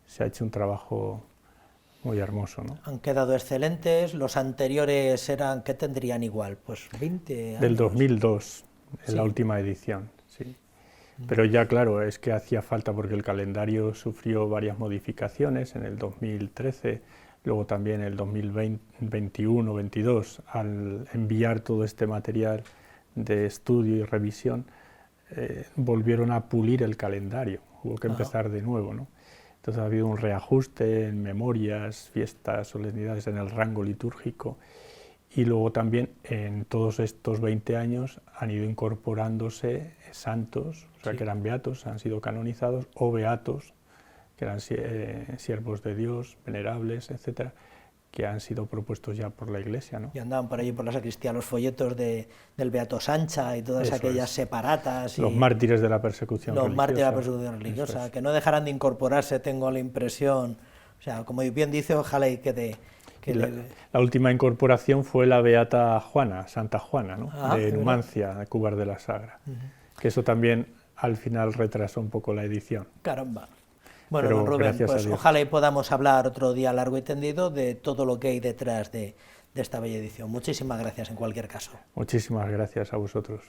se ha hecho un trabajo muy hermoso, ¿no? Han quedado excelentes. Los anteriores eran, ¿qué tendrían igual? Pues 20 años. Del 2002, en sí. La última edición, sí. Pero ya claro, es que hacía falta porque el calendario sufrió varias modificaciones en el 2013, luego también en el 2021-22, al enviar todo este material de estudio y revisión, volvieron a pulir el calendario, hubo que empezar de nuevo, ¿no? Entonces ha habido un reajuste en memorias, fiestas, solemnidades, en el rango litúrgico, y luego también en todos estos 20 años han ido incorporándose santos, o sea, sí, que eran beatos, han sido canonizados, o beatos, que eran siervos de Dios, venerables, etcétera, que han sido propuestos ya por la Iglesia, ¿no? Y andaban por allí por la sacristía los folletos del Beato Sancha y todas aquellas separatas. Los mártires de la persecución religiosa. Los mártires de la persecución religiosa, que no dejarán de incorporarse, tengo la impresión. O sea, como bien dice, ojalá y quede... La última incorporación fue la Beata Juana, Santa Juana, ¿no? De Numancia, de Cúbar de la Sagra. Que eso también al final retrasó un poco la edición. Caramba. Bueno, don Rubén, pues ojalá y podamos hablar otro día largo y tendido de todo lo que hay detrás de esta bella edición. Muchísimas gracias en cualquier caso. Muchísimas gracias a vosotros.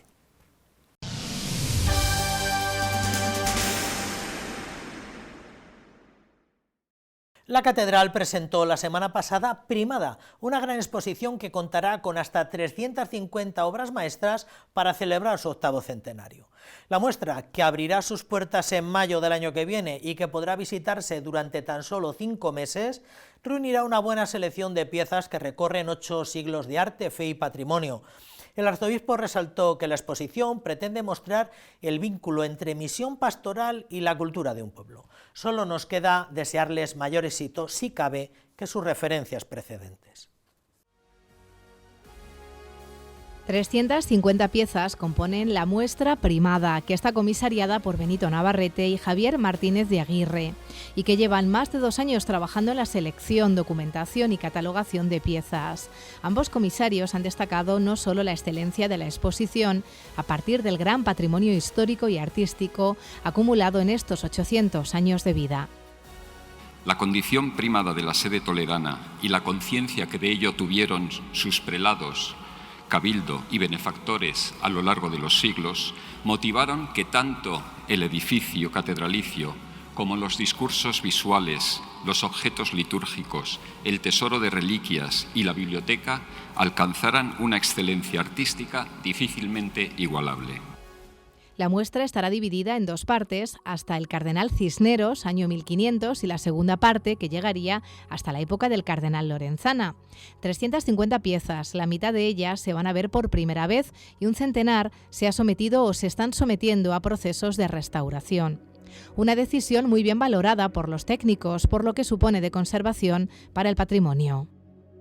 La Catedral presentó la semana pasada Primada, una gran exposición que contará con hasta 350 obras maestras para celebrar su 8º centenario. La muestra, que abrirá sus puertas en mayo del año que viene y que podrá visitarse durante tan solo 5 meses, reunirá una buena selección de piezas que recorren 8 siglos de arte, fe y patrimonio. El arzobispo resaltó que la exposición pretende mostrar el vínculo entre misión pastoral y la cultura de un pueblo. Solo nos queda desearles mayor éxito, si cabe, que sus referencias precedentes. 350 piezas componen la muestra Primada, que está comisariada por Benito Navarrete y Javier Martínez de Aguirre, y que llevan más de 2 años trabajando en la selección, documentación y catalogación de piezas. Ambos comisarios han destacado no solo la excelencia de la exposición, a partir del gran patrimonio histórico y artístico acumulado en estos 800 años de vida. La condición primada de la sede toledana y la conciencia que de ello tuvieron sus prelados, cabildo y benefactores a lo largo de los siglos motivaron que tanto el edificio catedralicio como los discursos visuales, los objetos litúrgicos, el tesoro de reliquias y la biblioteca alcanzaran una excelencia artística difícilmente igualable. La muestra estará dividida en 2 partes, hasta el Cardenal Cisneros, año 1500, y la segunda parte, que llegaría hasta la época del Cardenal Lorenzana. 350 piezas, la mitad de ellas se van a ver por primera vez y un centenar se ha sometido o se están sometiendo a procesos de restauración. Una decisión muy bien valorada por los técnicos, por lo que supone de conservación para el patrimonio.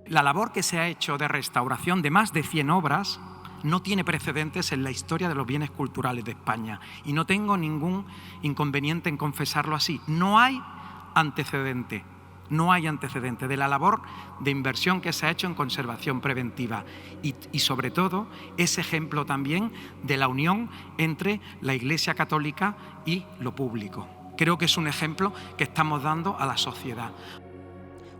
La labor que se ha hecho de restauración de más de 100 obras no tiene precedentes en la historia de los bienes culturales de España y no tengo ningún inconveniente en confesarlo así. No hay antecedente de la labor de inversión que se ha hecho en conservación preventiva y sobre todo es ejemplo también de la unión entre la Iglesia Católica y lo público. Creo que es un ejemplo que estamos dando a la sociedad.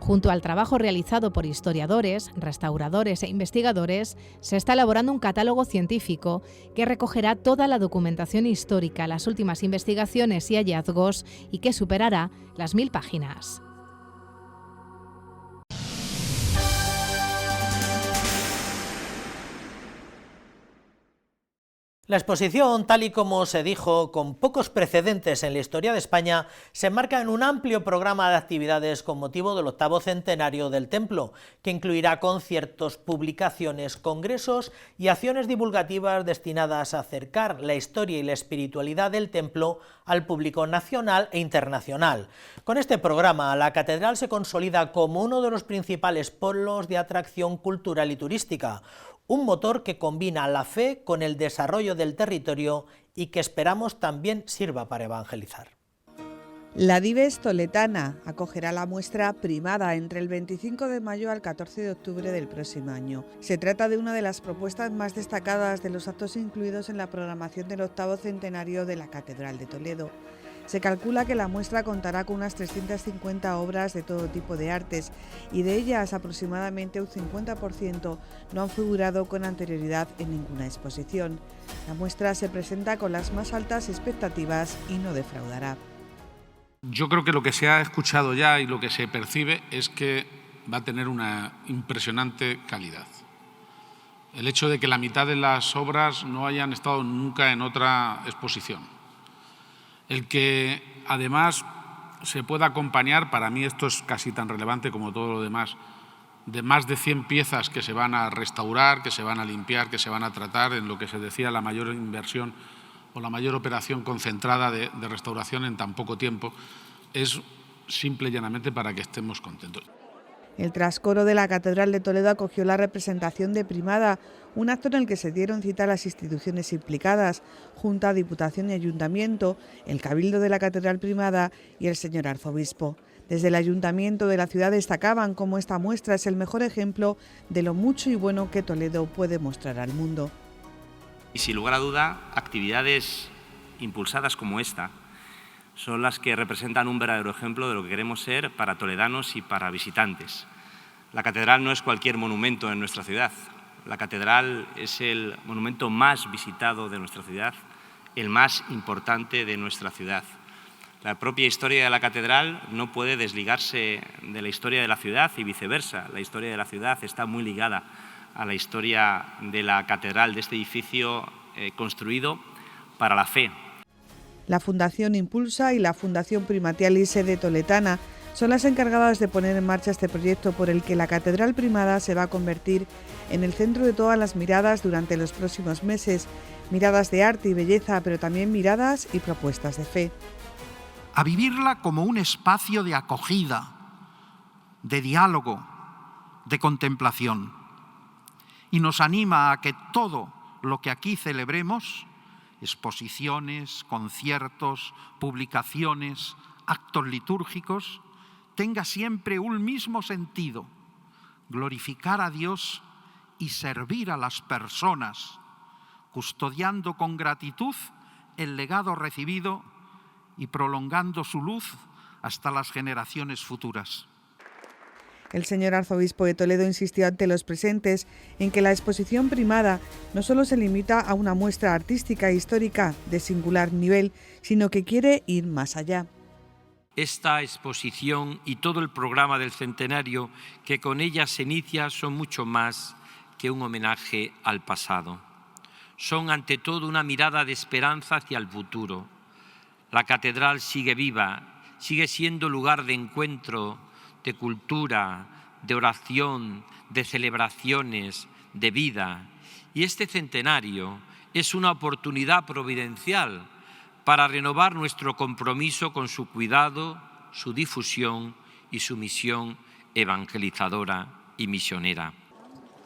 Junto al trabajo realizado por historiadores, restauradores e investigadores, se está elaborando un catálogo científico que recogerá toda la documentación histórica, las últimas investigaciones y hallazgos y que superará las 1000 páginas. La exposición, tal y como se dijo, con pocos precedentes en la historia de España, se enmarca en un amplio programa de actividades con motivo del 8º centenario del templo, que incluirá conciertos, publicaciones, congresos y acciones divulgativas destinadas a acercar la historia y la espiritualidad del templo al público nacional e internacional. Con este programa, la catedral se consolida como uno de los principales polos de atracción cultural y turística, un motor que combina la fe con el desarrollo del territorio y que esperamos también sirva para evangelizar. La Dives Toletana acogerá la muestra Primada entre el 25 de mayo al 14 de octubre del próximo año. Se trata de una de las propuestas más destacadas de los actos incluidos en la programación del 8º centenario de la Catedral de Toledo. Se calcula que la muestra contará con unas 350 obras de todo tipo de artes y de ellas aproximadamente un 50% no han figurado con anterioridad en ninguna exposición. La muestra se presenta con las más altas expectativas y no defraudará. Yo creo que lo que se ha escuchado ya y lo que se percibe es que va a tener una impresionante calidad. El hecho de que la mitad de las obras no hayan estado nunca en otra exposición. El que además se pueda acompañar, para mí esto es casi tan relevante como todo lo demás, de más de 100 piezas que se van a restaurar, que se van a limpiar, que se van a tratar, en lo que se decía la mayor inversión o la mayor operación concentrada de restauración en tan poco tiempo, es simple y llanamente para que estemos contentos. El trascoro de la Catedral de Toledo acogió la representación de Primada, un acto en el que se dieron cita las instituciones implicadas, Junta, Diputación y Ayuntamiento, el Cabildo de la Catedral Primada y el señor Arzobispo. Desde el Ayuntamiento de la ciudad destacaban cómo esta muestra es el mejor ejemplo de lo mucho y bueno que Toledo puede mostrar al mundo. Y sin lugar a duda, actividades impulsadas como esta son las que representan un verdadero ejemplo de lo que queremos ser para toledanos y para visitantes. La catedral no es cualquier monumento en nuestra ciudad. La catedral es el monumento más visitado de nuestra ciudad, el más importante de nuestra ciudad. La propia historia de la catedral no puede desligarse de la historia de la ciudad y viceversa. La historia de la ciudad está muy ligada a la historia de la catedral, de este edificio construido para la fe. La Fundación Impulsa y la Fundación Primatialis Sede Toletana son las encargadas de poner en marcha este proyecto por el que la Catedral Primada se va a convertir en el centro de todas las miradas durante los próximos meses, miradas de arte y belleza, pero también miradas y propuestas de fe. A vivirla como un espacio de acogida, de diálogo, de contemplación. Y nos anima a que todo lo que aquí celebremos, exposiciones, conciertos, publicaciones, actos litúrgicos, tenga siempre un mismo sentido: glorificar a Dios y servir a las personas, custodiando con gratitud el legado recibido y prolongando su luz hasta las generaciones futuras. El señor Arzobispo de Toledo insistió ante los presentes en que la exposición Primada no solo se limita a una muestra artística e histórica de singular nivel, sino que quiere ir más allá. Esta exposición y todo el programa del centenario que con ella se inicia son mucho más que un homenaje al pasado. Son ante todo una mirada de esperanza hacia el futuro. La catedral sigue viva, sigue siendo lugar de encuentro, de cultura, de oración, de celebraciones, de vida. Y este centenario es una oportunidad providencial para renovar nuestro compromiso con su cuidado, su difusión y su misión evangelizadora y misionera.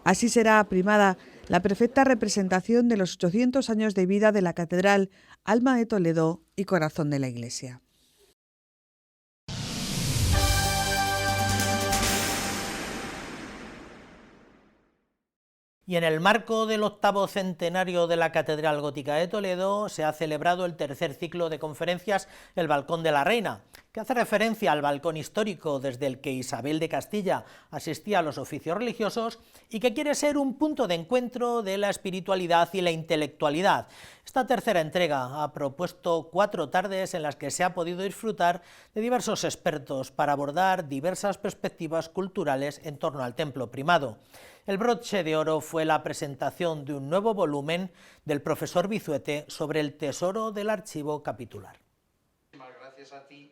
Así será Primada la perfecta representación de los 800 años de vida de la catedral, alma de Toledo y corazón de la Iglesia. Y en el marco del 8º centenario de la Catedral Gótica de Toledo se ha celebrado el tercer ciclo de conferencias El Balcón de la Reina, que hace referencia al balcón histórico desde el que Isabel de Castilla asistía a los oficios religiosos y que quiere ser un punto de encuentro de la espiritualidad y la intelectualidad. Esta tercera entrega ha propuesto 4 tardes en las que se ha podido disfrutar de diversos expertos para abordar diversas perspectivas culturales en torno al templo primado. El broche de oro fue la presentación de un nuevo volumen del profesor Vizuete sobre el tesoro del archivo capitular. Gracias a ti.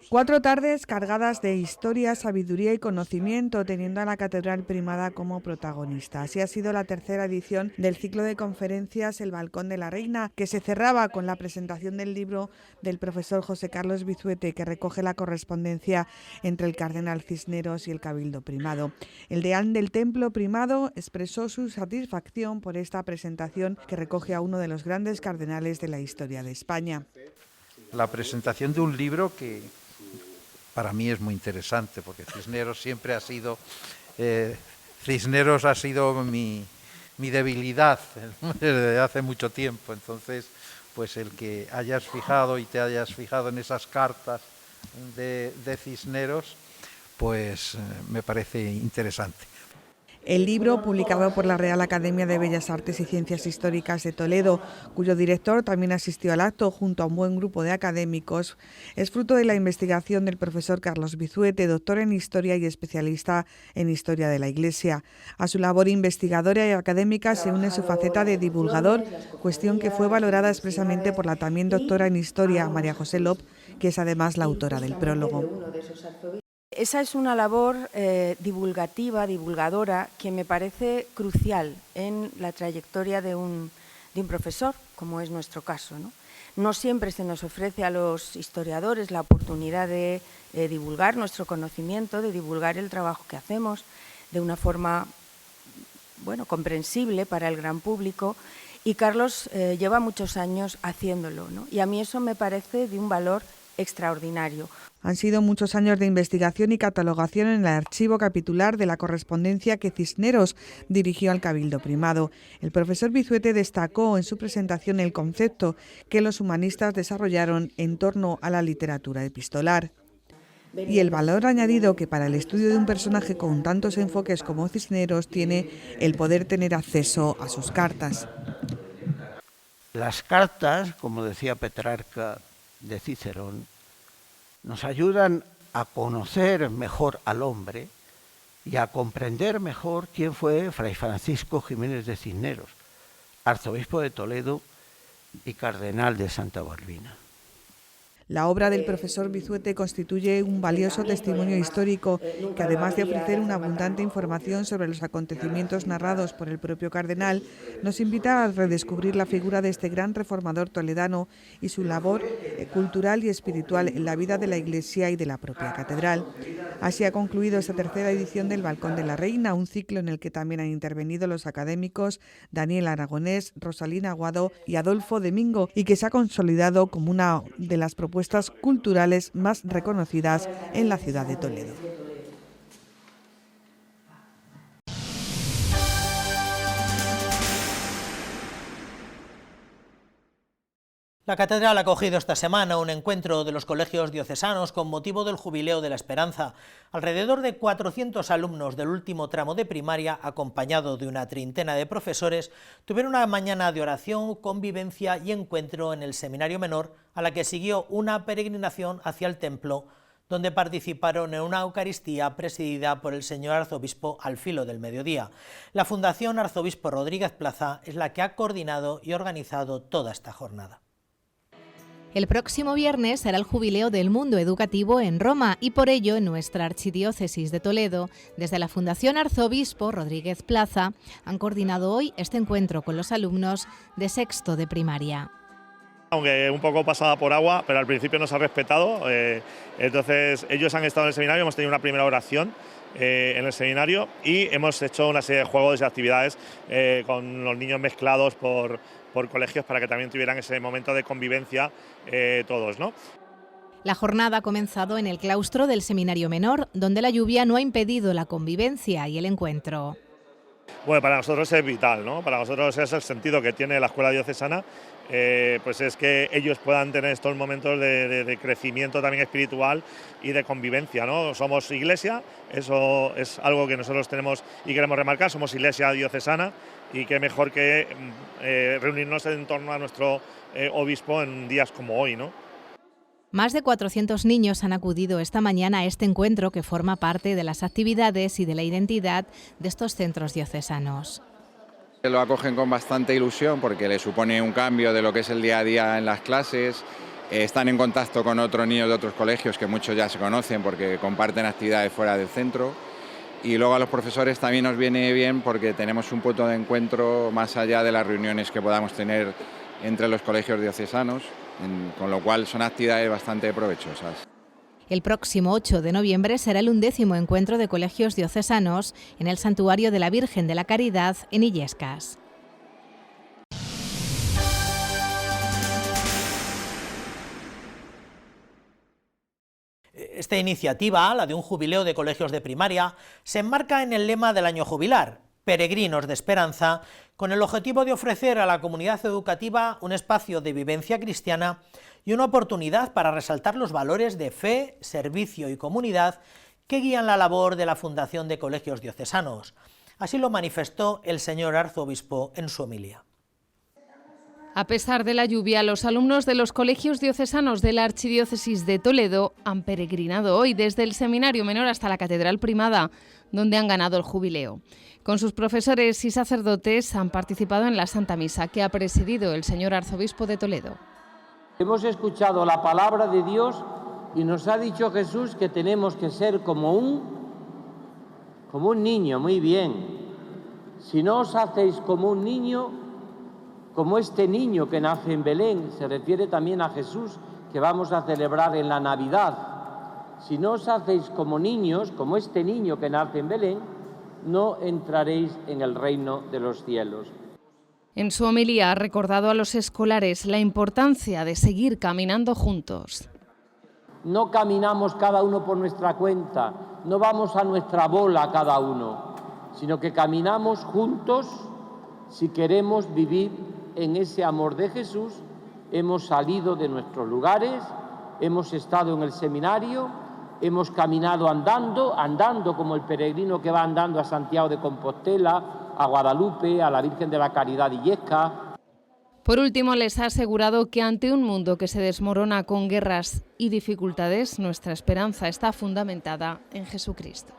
4 tardes cargadas de historia, sabiduría y conocimiento, teniendo a la Catedral Primada como protagonista. Así ha sido la tercera edición del ciclo de conferencias El Balcón de la Reina, que se cerraba con la presentación del libro del profesor José Carlos Vizuete, que recoge la correspondencia entre el cardenal Cisneros y el Cabildo Primado. El deán del Templo Primado expresó su satisfacción por esta presentación que recoge a uno de los grandes cardenales de la historia de España. La presentación de un libro que para mí es muy interesante, porque Cisneros siempre ha sido, mi debilidad desde hace mucho tiempo. Entonces, pues el que hayas fijado y te hayas fijado en esas cartas de Cisneros, pues me parece interesante. El libro, publicado por la Real Academia de Bellas Artes y Ciencias Históricas de Toledo, cuyo director también asistió al acto junto a un buen grupo de académicos, es fruto de la investigación del profesor Carlos Vizuete, doctor en Historia y especialista en Historia de la Iglesia. A su labor investigadora y académica se une su faceta de divulgador, cuestión que fue valorada expresamente por la también doctora en Historia, María José Lop, que es además la autora del prólogo. Esa es una labor divulgadora, que me parece crucial en la trayectoria de un profesor, como es nuestro caso, ¿no? No siempre se nos ofrece a los historiadores la oportunidad de divulgar nuestro conocimiento, de divulgar el trabajo que hacemos de una forma, comprensible para el gran público, y Carlos lleva muchos años haciéndolo, ¿no? Y a mí eso me parece de un valor extraordinario. Han sido muchos años de investigación y catalogación en el archivo capitular de la correspondencia que Cisneros dirigió al Cabildo Primado. El profesor Vizuete destacó en su presentación el concepto que los humanistas desarrollaron en torno a la literatura epistolar y el valor añadido que para el estudio de un personaje con tantos enfoques como Cisneros tiene el poder tener acceso a sus cartas. Las cartas, como decía Petrarca de Cicerón, nos ayudan a conocer mejor al hombre y a comprender mejor quién fue Fray Francisco Jiménez de Cisneros, arzobispo de Toledo y cardenal de Santa Balbina. La obra del profesor Vizuete constituye un valioso testimonio histórico que, además de ofrecer una abundante información sobre los acontecimientos narrados por el propio cardenal, nos invita a redescubrir la figura de este gran reformador toledano y su labor cultural y espiritual en la vida de la Iglesia y de la propia catedral. Así ha concluido esta tercera edición del Balcón de la Reina, un ciclo en el que también han intervenido los académicos Daniel Aragonés, Rosalina Aguado y Adolfo Domingo, y que se ha consolidado como una de las propuestas culturales más reconocidas en la ciudad de Toledo. La catedral ha acogido esta semana un encuentro de los colegios diocesanos con motivo del Jubileo de la Esperanza. Alrededor de 400 alumnos del último tramo de primaria, acompañado de una treintena de profesores, tuvieron una mañana de oración, convivencia y encuentro en el Seminario Menor, a la que siguió una peregrinación hacia el templo, donde participaron en una Eucaristía presidida por el señor arzobispo al filo del mediodía. La Fundación Arzobispo Rodríguez Plaza es la que ha coordinado y organizado toda esta jornada. El próximo viernes será el Jubileo del Mundo Educativo en Roma y por ello en nuestra Archidiócesis de Toledo, desde la Fundación Arzobispo Rodríguez Plaza, han coordinado hoy este encuentro con los alumnos de sexto de primaria. Aunque un poco pasada por agua, pero al principio nos ha respetado, entonces ellos han estado en el seminario, hemos tenido una primera oración en el seminario y hemos hecho una serie de juegos y actividades con los niños mezclados por colegios para que también tuvieran ese momento de convivencia todos, ¿no? La jornada ha comenzado en el claustro del Seminario Menor, donde la lluvia no ha impedido la convivencia y el encuentro. Bueno, para nosotros es vital, ¿no? Para nosotros es el sentido que tiene la escuela diocesana, pues es que ellos puedan tener estos momentos de crecimiento también espiritual y de convivencia, ¿no? Somos iglesia, eso es algo que nosotros tenemos y queremos remarcar, somos iglesia diocesana y qué mejor que reunirnos en torno a nuestro obispo en días como hoy, ¿no? Más de 400 niños han acudido esta mañana a este encuentro que forma parte de las actividades y de la identidad de estos centros diocesanos. Lo acogen con bastante ilusión porque les supone un cambio de lo que es el día a día en las clases. Están en contacto con otros niños de otros colegios que muchos ya se conocen porque comparten actividades fuera del centro. Y luego a los profesores también nos viene bien porque tenemos un punto de encuentro más allá de las reuniones que podamos tener entre los colegios diocesanos, con lo cual son actividades bastante provechosas. El próximo 8 de noviembre será el 11º encuentro de colegios diocesanos en el Santuario de la Virgen de la Caridad en Illescas. Esta iniciativa, la de un jubileo de colegios de primaria, se enmarca en el lema del año jubilar, Peregrinos de Esperanza, con el objetivo de ofrecer a la comunidad educativa un espacio de vivencia cristiana y una oportunidad para resaltar los valores de fe, servicio y comunidad que guían la labor de la Fundación de Colegios Diocesanos. Así lo manifestó el señor arzobispo en su homilía. A pesar de la lluvia, los alumnos de los colegios diocesanos de la Archidiócesis de Toledo han peregrinado hoy desde el Seminario Menor hasta la Catedral Primada, donde han ganado el jubileo. Con sus profesores y sacerdotes han participado en la Santa Misa, que ha presidido el señor arzobispo de Toledo. Hemos escuchado la palabra de Dios y nos ha dicho Jesús que tenemos que ser como un niño. Muy bien. Si no os hacéis como un niño, como este niño que nace en Belén, se refiere también a Jesús, que vamos a celebrar en la Navidad. Si no os hacéis como niños, como este niño que nace en Belén, no entraréis en el reino de los cielos. En su homilía ha recordado a los escolares la importancia de seguir caminando juntos. No caminamos cada uno por nuestra cuenta, no vamos a nuestra bola cada uno, sino que caminamos juntos si queremos vivir en ese amor de Jesús. Hemos salido de nuestros lugares, hemos estado en el seminario, hemos caminado andando como el peregrino que va andando a Santiago de Compostela, a Guadalupe, a la Virgen de la Caridad de Illescas. Por último, les ha asegurado que ante un mundo que se desmorona con guerras y dificultades, nuestra esperanza está fundamentada en Jesucristo.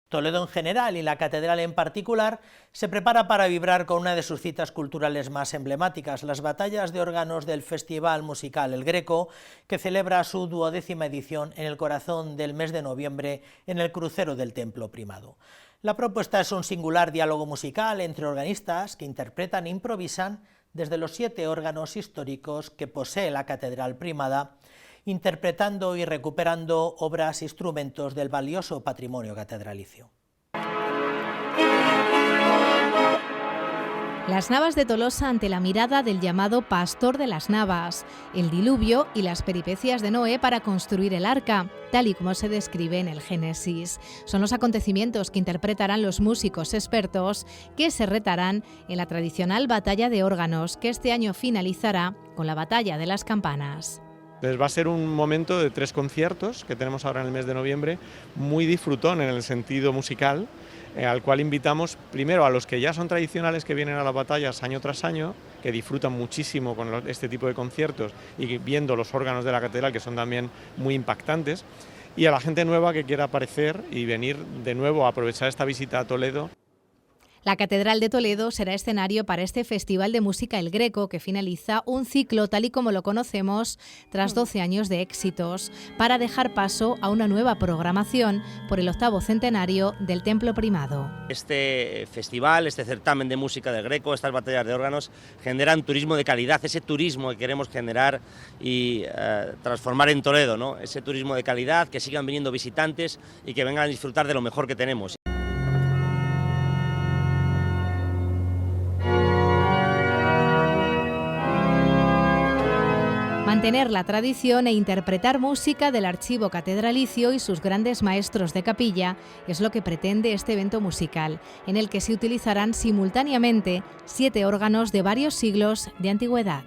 Toledo en general y la catedral en particular se prepara para vibrar con una de sus citas culturales más emblemáticas, las batallas de órganos del Festival Musical El Greco, que celebra su 12ª edición en el corazón del mes de noviembre en el crucero del Templo Primado. La propuesta es un singular diálogo musical entre organistas que interpretan e improvisan desde los 7 órganos históricos que posee la Catedral Primada, interpretando y recuperando obras e instrumentos del valioso patrimonio catedralicio. Las Navas de Tolosa ante la mirada del llamado Pastor de las Navas, el diluvio y las peripecias de Noé para construir el arca, tal y como se describe en el Génesis. Son los acontecimientos que interpretarán los músicos expertos que se retarán en la tradicional batalla de órganos, que este año finalizará con la batalla de las campanas. Entonces va a ser un momento de 3 conciertos que tenemos ahora en el mes de noviembre, muy disfrutón en el sentido musical, al cual invitamos primero a los que ya son tradicionales, que vienen a las batallas año tras año, que disfrutan muchísimo con este tipo de conciertos y viendo los órganos de la catedral, que son también muy impactantes, y a la gente nueva que quiera aparecer y venir de nuevo a aprovechar esta visita a Toledo. La Catedral de Toledo será escenario para este Festival de Música El Greco, que finaliza un ciclo tal y como lo conocemos tras 12 años de éxitos, para dejar paso a una nueva programación por el 8º centenario del Templo Primado. Este festival, este certamen de música del Greco, estas batallas de órganos, generan turismo de calidad, ese turismo que queremos generar y transformar en Toledo, ¿no? Ese turismo de calidad, que sigan viniendo visitantes y que vengan a disfrutar de lo mejor que tenemos. mantener la tradición e interpretar música del archivo catedralicio y sus grandes maestros de capilla es lo que pretende este evento musical, en el que se utilizarán simultáneamente 7 órganos de varios siglos de antigüedad.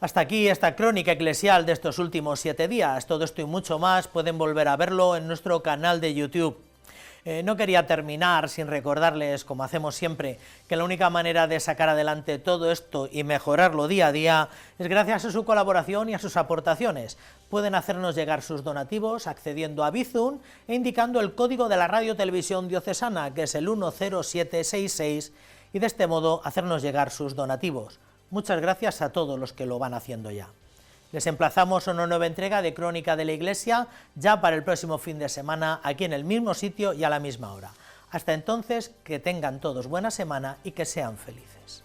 Hasta aquí esta crónica eclesial de estos últimos 7 días. Todo esto y mucho más pueden volver a verlo en nuestro canal de YouTube. No quería terminar sin recordarles, como hacemos siempre, que la única manera de sacar adelante todo esto y mejorarlo día a día es gracias a su colaboración y a sus aportaciones. Pueden hacernos llegar sus donativos accediendo a Bizum e indicando el código de la Radio Televisión Diocesana, que es el 10766, y de este modo hacernos llegar sus donativos. Muchas gracias a todos los que lo van haciendo ya. Les emplazamos a una nueva entrega de Crónica de la Iglesia, ya para el próximo fin de semana, aquí en el mismo sitio y a la misma hora. Hasta entonces, que tengan todos buena semana y que sean felices.